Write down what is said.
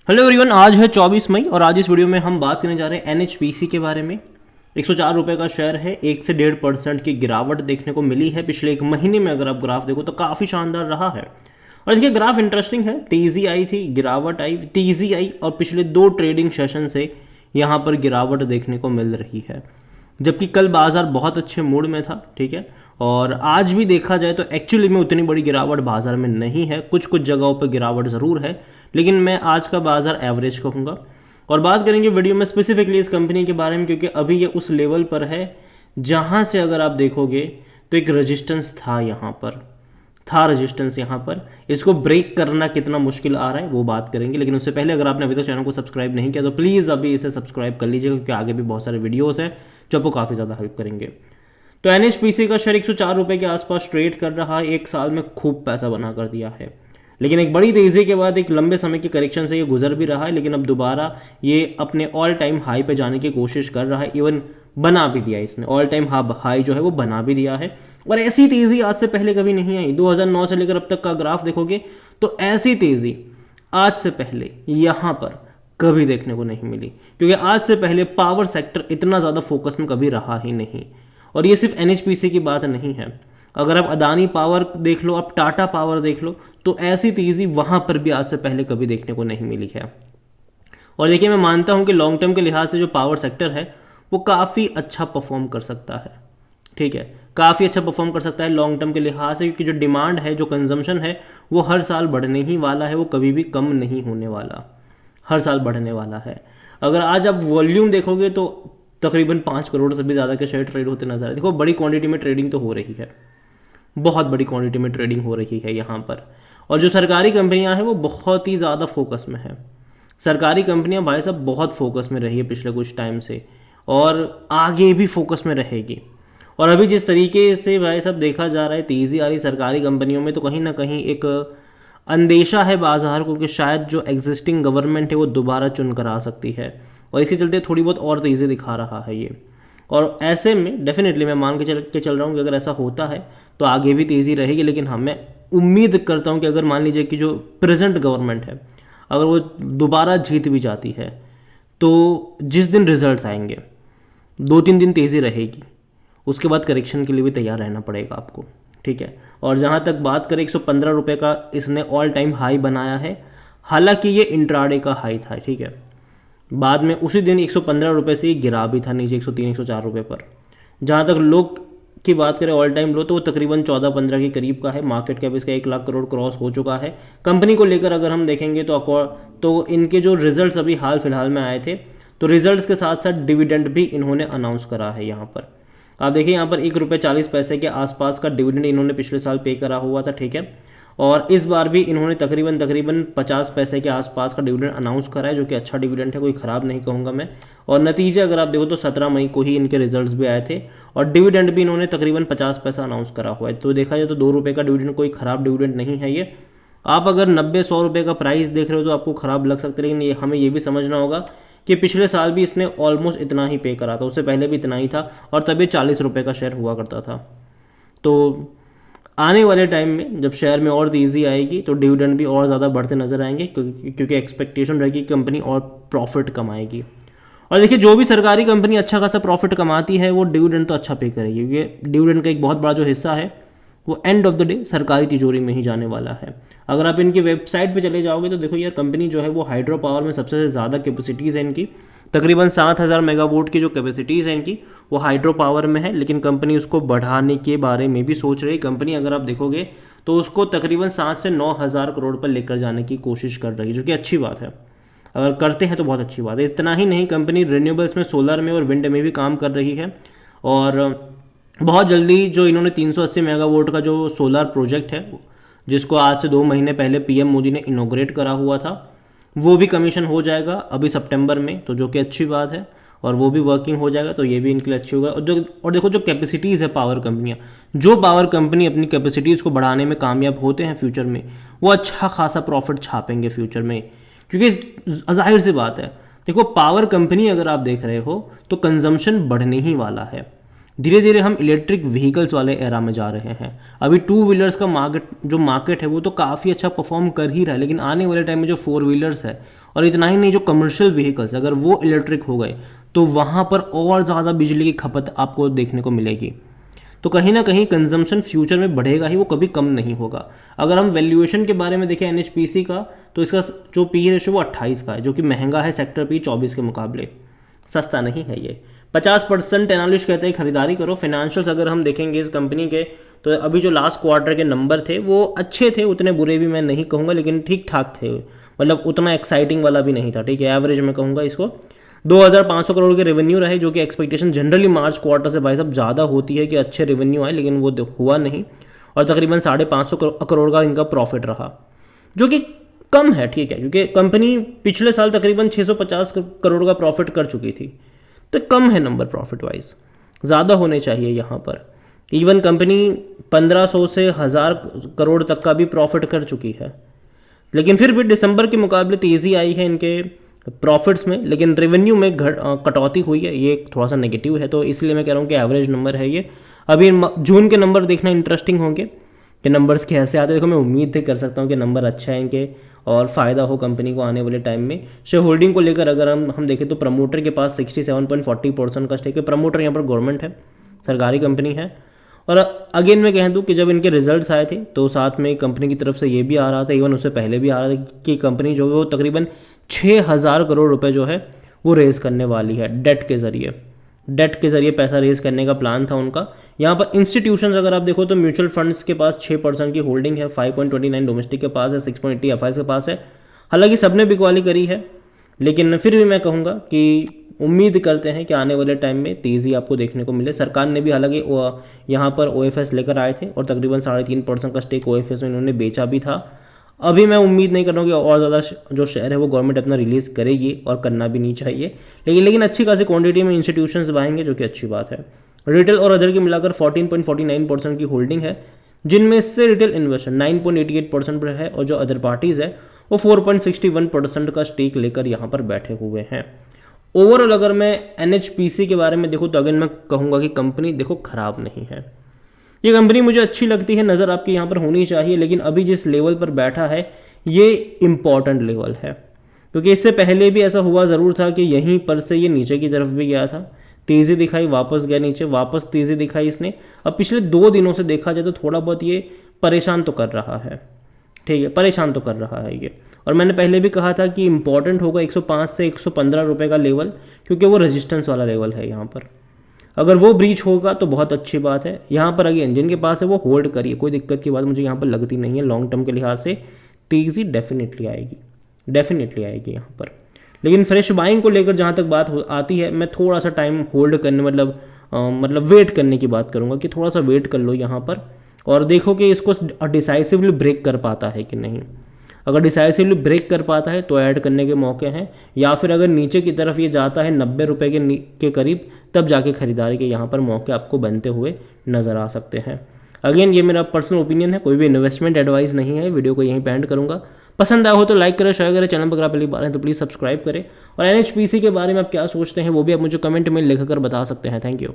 Hello everyone, आज है 24 मई और आज इस वीडियो में हम बात करने जा रहे हैं एनएचपीसी के बारे में। 104 रुपये का शेयर है, 1 से 1.5% की गिरावट देखने को मिली है पिछले एक महीने में। अगर आप ग्राफ देखो तो काफ़ी शानदार रहा है। और देखिए ग्राफ इंटरेस्टिंग है, तेज़ी आई थी, गिरावट आई, तेज़ी आई और पिछले 2 ट्रेडिंग सेशन से यहाँ पर गिरावट देखने को मिल रही है। जबकि कल बाजार बहुत अच्छे मूड में था, ठीक है। और आज भी देखा जाए तो एक्चुअली में उतनी बड़ी गिरावट बाजार में नहीं है, कुछ कुछ जगहों पर गिरावट ज़रूर है, लेकिन मैं आज का बाजार एवरेज कहूँगा। और बात करेंगे वीडियो में स्पेसिफिकली इस कंपनी के बारे में, क्योंकि अभी ये उस लेवल पर है जहाँ से अगर आप देखोगे तो एक रेजिस्टेंस था, यहाँ पर था रेजिस्टेंस, यहाँ पर इसको ब्रेक करना कितना मुश्किल आ रहा है वो बात करेंगे। लेकिन उससे पहले अगर आपने अभी तक चैनल को सब्सक्राइब नहीं किया तो प्लीज़ अभी इसे सब्सक्राइब कर लीजिएगा, क्योंकि आगे भी बहुत सारे वीडियोस हैं जो आपको काफ़ी ज़्यादा हेल्प करेंगे। तो एनएचपीसी का शेयर 104 रुपये के आसपास ट्रेड कर रहा है, एक साल में खूब पैसा बना कर दिया है। लेकिन एक बड़ी तेज़ी के बाद एक लंबे समय की करेक्शन से ये गुजर भी रहा है, लेकिन अब दोबारा ये अपने ऑल टाइम हाई पे जाने की कोशिश कर रहा है। इवन बना भी दिया इसने, ऑल टाइम हाई जो है वो बना भी दिया है। और ऐसी तेज़ी आज से पहले कभी नहीं आई। 2009 से लेकर अब तक का ग्राफ देखोगे तो ऐसी तेज़ी आज से पहले यहाँ पर कभी देखने को नहीं मिली, क्योंकि आज से पहले पावर सेक्टर इतना ज़्यादा फोकस में कभी रहा ही नहीं। और ये सिर्फ एनएचपीसी की बात नहीं है, अगर आप अदानी पावर देख लो, आप टाटा पावर देख लो, तो ऐसी तेज़ी वहाँ पर भी आज से पहले कभी देखने को नहीं मिली है। और देखिए मैं मानता हूँ कि लॉन्ग टर्म के लिहाज से जो पावर सेक्टर है वो काफ़ी अच्छा परफॉर्म कर सकता है, ठीक है, काफ़ी अच्छा परफॉर्म कर सकता है लॉन्ग टर्म के लिहाज से, क्योंकि जो डिमांड है, जो कंजम्पशन है वो हर साल बढ़ने ही वाला है, वो कभी भी कम नहीं होने वाला, हर साल बढ़ने वाला है। अगर आज आप वॉल्यूम देखोगे तो तकरीबन 5 करोड़ से भी ज़्यादा के शेयर ट्रेड होते नजर आए। देखो बड़ी क्वांटिटी में ट्रेडिंग तो हो रही है, बहुत बड़ी क्वांटिटी में ट्रेडिंग हो रही है यहाँ पर। और जो सरकारी कंपनियाँ हैं वो बहुत ही ज़्यादा फोकस में है। सरकारी कंपनियाँ भाई साहब बहुत फोकस में रही है पिछले कुछ टाइम से, और आगे भी फोकस में रहेगी। और अभी जिस तरीके से भाई साहब देखा जा रहा है, तेज़ी आ रही सरकारी कंपनियों में, तो कहीं ना कहीं एक अंदेशा है बाजार को कि शायद जो एग्जिस्टिंग गवर्नमेंट है वो दोबारा चुन कर आ सकती है, और इसके चलते थोड़ी बहुत और तेज़ी दिखा रहा है ये। और ऐसे में डेफिनेटली मैं मान के चल रहा हूँ कि अगर ऐसा होता है तो आगे भी तेज़ी रहेगी। लेकिन हाँ, मैं उम्मीद करता हूँ कि अगर मान लीजिए कि जो प्रेजेंट गवर्नमेंट है अगर वो दोबारा जीत भी जाती है, तो जिस दिन रिजल्ट्स आएंगे 2-3 दिन तेज़ी रहेगी, उसके बाद करेक्शन के लिए भी तैयार रहना पड़ेगा आपको, ठीक है। और जहाँ तक बात करें 115 रुपये का इसने ऑल टाइम हाई बनाया है, हालांकि ये इंट्राडे का हाई था, ठीक है। बाद में उसी दिन 115 रुपये से गिरा भी था नीचे 103-104 रुपये पर। जहाँ तक लोग की बात करें ऑल टाइम लो, तो वो तकरीबन 14-15 के करीब का है। मार्केट कैप इसका 1 लाख करोड़ क्रॉस हो चुका है। कंपनी को लेकर अगर हम देखेंगे तो इनके जो रिजल्ट्स अभी हाल फिलहाल में आए थे, तो रिजल्ट्स के साथ साथ डिविडेंड भी इन्होंने अनाउंस करा है। यहाँ पर आप देखिए, यहाँ पर 1 रुपये 40 पैसे के आसपास का डिविडेंड इन्होंने पिछले साल पे करा हुआ था, ठीक है। और इस बार भी इन्होंने तकरीबन 50 पैसे के आसपास का डिविडेंड अनाउंस करा है, जो कि अच्छा डिविडेंड है, कोई ख़राब नहीं कहूँगा मैं। और नतीजे अगर आप देखो तो 17 मई को ही इनके रिजल्ट्स भी आए थे, और डिविडेंड भी इन्होंने तकरीबन 50 पैसा अनाउंस करा हुआ है। तो देखा जाए तो 2 रुपये का डिविडेंड कोई ख़राब डिविडेंड नहीं है ये। आप अगर 90-100 रुपये का प्राइस देख रहे हो तो आपको ख़राब लग सकता है, लेकिन ये हमें ये भी समझना होगा कि पिछले साल भी इसने ऑलमोस्ट इतना ही पे करा था, उससे पहले भी इतना ही था, और तभी 40 रुपये का शेयर हुआ करता था। तो आने वाले टाइम में जब शेयर में और तेज़ी आएगी तो डिविडेंड भी और ज़्यादा बढ़ते नजर आएंगे, क्योंकि एक्सपेक्टेशन रहेगी कि कंपनी और प्रॉफिट कमाएगी। और देखिए जो भी सरकारी कंपनी अच्छा खासा प्रॉफिट कमाती है वो डिविडेंड तो अच्छा पे करेगी, क्योंकि डिविडेंड का एक बहुत बड़ा जो हिस्सा है वो एंड ऑफ द डे सरकारी तिजोरी में ही जाने वाला है। अगर आप इनकी वेबसाइट पे चले जाओगे तो देखो यार, कंपनी जो है वो हाइड्रो पावर में सबसे ज़्यादा कैपेसिटीज़ है इनकी, तकरीबन 7000 मेगावाट की जो कैपेसिटीज़ है इनकी वो हाइड्रो पावर में है। लेकिन कंपनी उसको बढ़ाने के बारे में भी सोच रही है। कंपनी अगर आप देखोगे तो उसको तकरीबन 7 से 9 हज़ार करोड़ पर लेकर जाने की कोशिश कर रही है, जो कि अच्छी बात है। अगर करते हैं तो बहुत अच्छी बात है। इतना ही नहीं, कंपनी रिन्यूएबल्स में, सोलर में और विंड में भी काम कर रही है। और बहुत जल्दी जो इन्होंने 380 मेगावाट का जो सोलर प्रोजेक्ट है, जिसको आज से 2 महीने पहले पीएम मोदी ने इनोग्रेट करा हुआ था, वो भी कमीशन हो जाएगा अभी सितंबर में, तो जो कि अच्छी बात है। और वो भी वर्किंग हो जाएगा, तो ये भी इनके लिए अच्छी होगा। और देखो जो कैपेसिटीज़ है पावर कंपनियाँ, जो पावर कंपनी अपनी कैपेसिटीज़ को बढ़ाने में कामयाब होते हैं फ्यूचर में, वो अच्छा खासा प्रॉफिट छापेंगे फ्यूचर में, क्योंकि जाहिर सी बात है। देखो पावर कंपनी अगर आप देख रहे हो तो कंजम्पशन बढ़ने ही वाला है। धीरे धीरे हम इलेक्ट्रिक व्हीकल्स वाले एरा में जा रहे हैं। अभी 2 व्हीलर्स का मार्केट है वो तो काफ़ी अच्छा परफॉर्म कर ही रहा है, लेकिन आने वाले टाइम में जो 4 व्हीलर्स है और इतना ही नहीं, जो कमर्शियल व्हीकल्स अगर वो इलेक्ट्रिक हो गए तो वहाँ पर और ज़्यादा बिजली की खपत आपको देखने को मिलेगी। तो कहीं ना कहीं कंजम्पशन फ्यूचर में बढ़ेगा ही, वो कभी कम नहीं होगा। अगर हम वैल्यूएशन के बारे में देखें एनएचपीसी का, तो इसका जो पी रेशियो वो 28 का है, जो कि महंगा है सेक्टर पी 24 के मुकाबले, सस्ता नहीं है ये। 50% एनालिस्ट कहते हैं खरीदारी करो। फाइनेंशियल्स अगर हम देखेंगे इस कंपनी के, तो अभी जो लास्ट क्वार्टर के नंबर थे वो अच्छे थे, उतने बुरे भी मैं नहीं कहूँगा, लेकिन ठीक ठाक थे, मतलब उतना एक्साइटिंग वाला भी नहीं था, ठीक है, एवरेज में कहूँगा इसको। 2500 करोड़ के रेवेन्यू रहे, जो कि एक्सपेक्टेशन जनरली मार्च क्वार्टर से भाई साहब ज़्यादा होती है कि अच्छे रेवेन्यू आए, लेकिन वो हुआ नहीं। और तकरीबन 550 करोड़ का इनका प्रॉफिट रहा, जो कि कम है, ठीक है, क्योंकि कंपनी पिछले साल तकरीबन 650 करोड़ का प्रॉफिट कर चुकी थी, तो कम है नंबर प्रॉफिट वाइज, ज़्यादा होने चाहिए यहाँ पर। इवन कंपनी 1500 से 1000 करोड़ तक का भी प्रॉफिट कर चुकी है, लेकिन फिर भी दिसंबर के मुकाबले तेज़ी आई है इनके प्रॉफिट्स में, लेकिन रेवेन्यू में कटौती हुई है, ये थोड़ा सा नेगेटिव है। तो इसलिए मैं कह रहा हूँ कि एवरेज नंबर है ये। अभी जून के नंबर देखना इंटरेस्टिंग होंगे कि नंबर्स कैसे आते हैं। देखो मैं उम्मीद कर सकता हूँ कि नंबर अच्छा है इनके और फ़ायदा हो कंपनी को आने वाले टाइम में। शेयर होल्डिंग को लेकर अगर हम देखें तो प्रमोटर के पास 67.40% का स्टेक है। प्रमोटर यहाँ पर गवर्नमेंट है, सरकारी कंपनी है। और अगेन मैं कह दूँ कि जब इनके रिजल्ट्स आए थे तो साथ में कंपनी की तरफ से ये भी आ रहा था, इवन उससे पहले भी आ रहा था कि कंपनी जो है वो तकरीबन 6000 करोड़ रुपए जो है वो रेज़ करने वाली है डेट के ज़रिए पैसा रेज़ करने का प्लान था उनका। यहाँ पर इंस्टीट्यूशंस अगर आप देखो तो म्यूचुअल फंड्स के पास 6% की होल्डिंग है, 5.29 डोमेस्टिक के पास है, 6.80 एफआईआई के पास है। हालांकि सबने बिकवाली करी है, लेकिन फिर भी मैं कहूँगा कि उम्मीद करते हैं कि आने वाले टाइम में तेज़ी आपको देखने को मिले। सरकार ने भी हालांकि यहाँ पर ओएफएस लेकर आए थे और तकरीबन 3.5% का स्टेक ओएफएस में इन्होंने बेचा भी था। अभी मैं उम्मीद नहीं कर रहा हूँ कि और ज़्यादा जो शेयर है वो गवर्नमेंट अपना रिलीज़ करेगी, और करना भी नहीं चाहिए, लेकिन अच्छी खासी क्वांटिटी में इंस्टीट्यूशंस बाएंगे, जो कि अच्छी बात है। रिटेल और अदर की मिलाकर 14.49% की होल्डिंग है, जिनमें से रिटेल इन्वेस्टर 9.88% पर है और जो अदर पार्टीज़ है वो 4.61% का स्टेक लेकर यहाँ पर बैठे हुए हैं। ओवरऑल अगर मैं एनएचपीसी के बारे में देखूँ तो अगर मैं कहूँगा कि कंपनी देखो ख़राब नहीं है, ये कंपनी मुझे अच्छी लगती है, नज़र आपके यहाँ पर होनी चाहिए, लेकिन अभी जिस लेवल पर बैठा है ये इम्पॉर्टेंट लेवल है, क्योंकि इससे पहले भी ऐसा हुआ ज़रूर था कि यहीं पर से ये नीचे की तरफ भी गया था, तेज़ी दिखाई, वापस गया नीचे, वापस तेज़ी दिखाई इसने। अब पिछले 2 दिनों से देखा जाए तो थोड़ा बहुत ये परेशान तो कर रहा है, ठीक है, परेशान तो कर रहा है ये। और मैंने पहले भी कहा था कि इंपॉर्टेंट होगा 105 से 115 रुपये का लेवल, क्योंकि वो रेजिस्टेंस वाला लेवल है यहाँ पर। अगर वो ब्रीच होगा तो बहुत अच्छी बात है। यहाँ पर अगेन जिनके पास है वो होल्ड करिए, कोई दिक्कत की बात मुझे यहाँ पर लगती नहीं है। लॉन्ग टर्म के लिहाज से तेज़ी डेफिनेटली आएगी यहाँ पर। लेकिन फ्रेश बाइंग को लेकर जहाँ तक बात आती है, मैं थोड़ा सा टाइम होल्ड करने मतलब वेट करने की बात करूँगा कि थोड़ा सा वेट कर लो यहाँ पर और देखो कि इसको डिसाइसिवली ब्रेक कर पाता है कि नहीं। अगर डिसाइसिवली ब्रेक कर पाता है तो ऐड करने के मौके हैं, या फिर अगर नीचे की तरफ ये जाता है 90 रुपये के करीब, तब जाके खरीदारी के यहाँ पर मौके आपको बनते हुए नज़र आ सकते हैं। अगेन ये मेरा पर्सनल ओपिनियन है, कोई भी इन्वेस्टमेंट एडवाइस नहीं है। वीडियो को यहीं पे एंड करूँगा। पसंद आया हो तो लाइक करें, शेयर करें, चैनल पर अगर आप पहली बार हैं तो प्लीज़ सब्सक्राइब करें। और एनएचपीसी के बारे में आप क्या सोचते हैं वो भी आप मुझे कमेंट में लिखकर बता सकते हैं। Thank you.